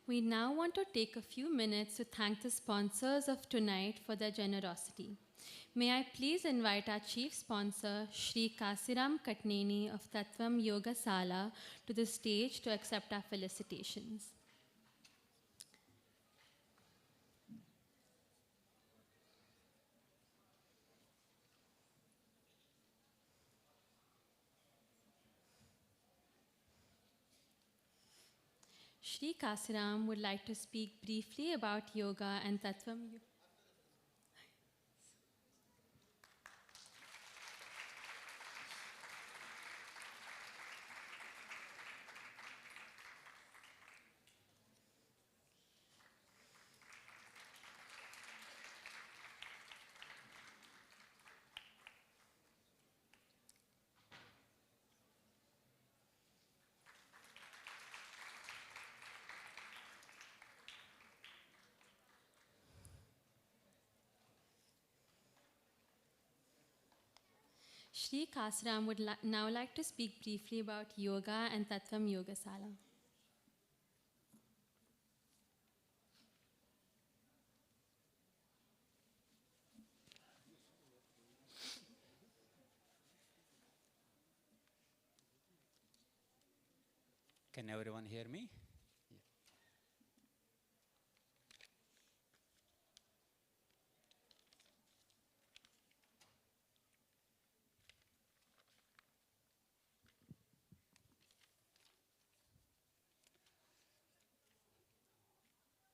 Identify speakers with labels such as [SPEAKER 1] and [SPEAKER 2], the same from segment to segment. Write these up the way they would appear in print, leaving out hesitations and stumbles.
[SPEAKER 1] We now want to take a few minutes to thank the sponsors of tonight for their generosity. May I please invite our chief sponsor, Shri Kasiram Katneni of Tatvam Yogasala, to the stage to accept our felicitations. Shri Kasiram would like to speak briefly about yoga and Tatvam. Shri Kasiram would now like to speak briefly about yoga and Tatvam Yogasala.
[SPEAKER 2] Can everyone hear me? Yeah.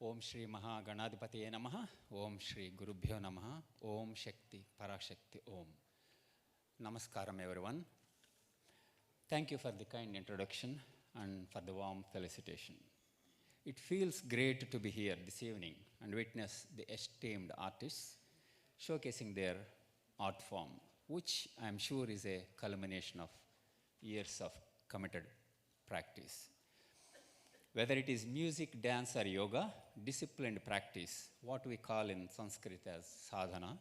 [SPEAKER 2] Om Shri Maha Ganadipatiye Namaha, Om Shri Gurubhyo Namaha, Om Shakti Parashakti Om. Namaskaram everyone. Thank you for the kind introduction and for the warm felicitation. It feels great to be here this evening and witness the esteemed artists showcasing their art form, which I am sure is a culmination of years of committed practice. Whether it is music, dance, or yoga, disciplined practice, what we call in Sanskrit as sadhana,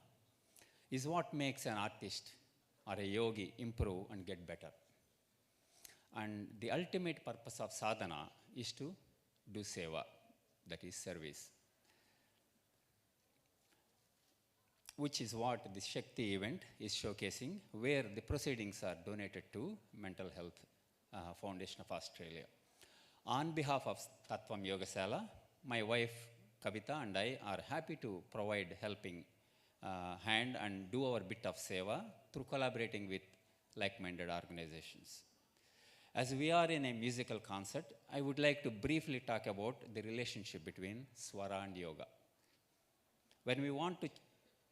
[SPEAKER 2] is what makes an artist or a yogi improve and get better. And the ultimate purpose of sadhana is to do seva, that is service, which is what the Shakti event is showcasing, where the proceedings are donated to Mental Health Foundation of Australia. On behalf of Tatvam Yogasala, my wife Kavita and I are happy to provide helping hand and do our bit of seva through collaborating with like-minded organizations. As we are in a musical concert, I would like to briefly talk about the relationship between swara and yoga. When we want to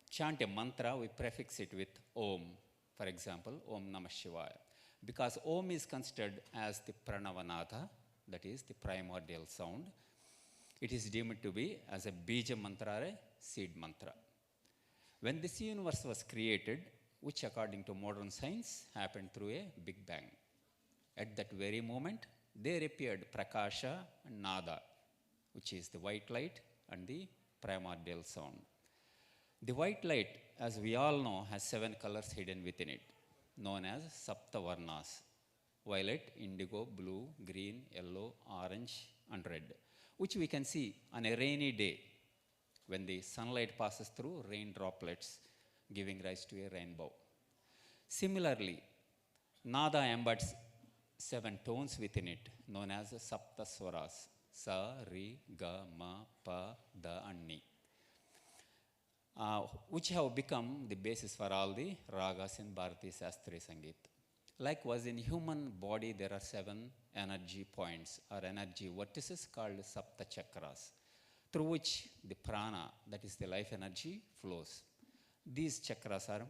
[SPEAKER 2] chant a mantra, we prefix it with Om, for example, Om Namah Shivaya, because Om is considered as the Pranavanatha, that is the primordial sound. It is deemed to be as a bija mantra or a seed mantra. When this universe was created, which according to modern science happened through a Big Bang, at that very moment, there appeared Prakasha and Nada, which is the white light and the primordial sound. The white light, as we all know, has 7 colors hidden within it, known as Sapta Varnas: violet, indigo, blue, green, yellow, orange, and red, which we can see on a rainy day when the sunlight passes through rain droplets, giving rise to a rainbow. Similarly, Nada embodies 7 tones within it, known as Sapta Swaras: Sa, Ri, Ga, Ma, Pa, Da, and Ni, which have become the basis for all the ragas in Bharati Shastri Sangeet. Likewise, in human body, there are 7 energy points or energy vortices called Sapta Chakras, through which the prana, that is the life energy, flows. These chakras are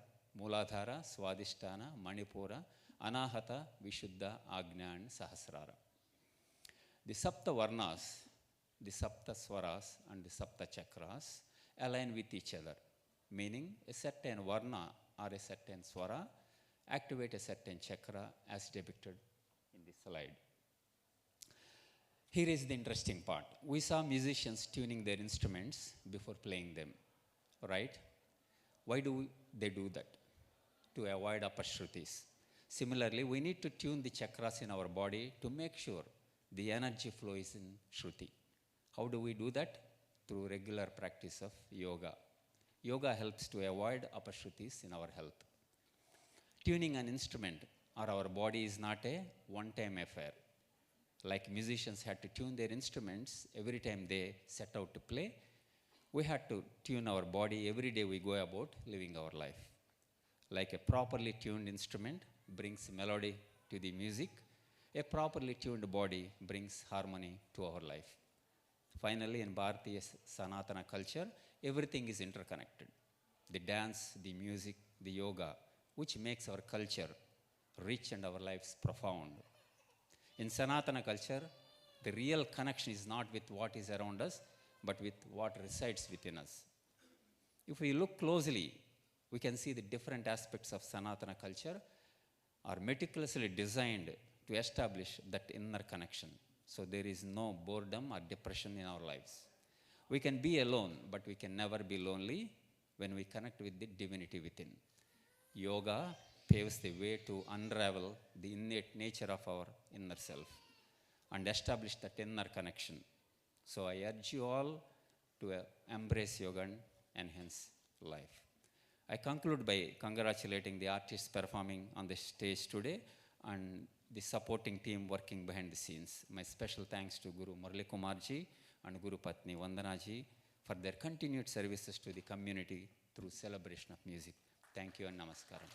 [SPEAKER 2] Muladhara, Swadhisthana, Manipura, Anahata, Vishuddha, Agnya, and Sahasrara. The Sapta Varnas, the Sapta Swaras, and the Sapta Chakras align with each other, meaning a certain Varna or a certain Swara activate a certain chakra as depicted in this slide. Here is the interesting part. We saw musicians tuning their instruments before playing them, right? Why do they do that? To avoid apashrutis. Similarly, we need to tune the chakras in our body to make sure the energy flow is in Shruti. How do we do that? Through regular practice of yoga. Yoga helps to avoid apashrutis in our health. Tuning an instrument or our body is not a one-time affair. Like musicians had to tune their instruments every time they set out to play, we had to tune our body every day we go about living our life. Like a properly tuned instrument brings melody to the music, a properly tuned body brings harmony to our life. Finally, in Bharatiya Sanatana culture, everything is interconnected. The dance, the music, the yoga, which makes our culture rich and our lives profound. In Sanatana culture, the real connection is not with what is around us, but with what resides within us. If we look closely, we can see the different aspects of Sanatana culture are meticulously designed to establish that inner connection. So there is no boredom or depression in our lives. We can be alone, but we can never be lonely when we connect with the divinity within. Yoga paves the way to unravel the innate nature of our inner self and establish that inner connection. So I urge you all to embrace yoga and enhance life. I conclude by congratulating the artists performing on the stage today and the supporting team working behind the scenes. My special thanks to Guru Murali Kumarji and Guru Patni Vandanaji for their continued services to the community through celebration of music. Thank you and namaskaram.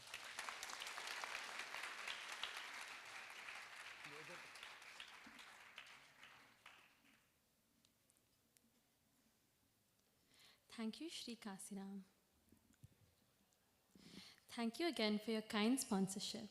[SPEAKER 1] Thank you, Shri Kasiram. Thank you again for your kind sponsorship.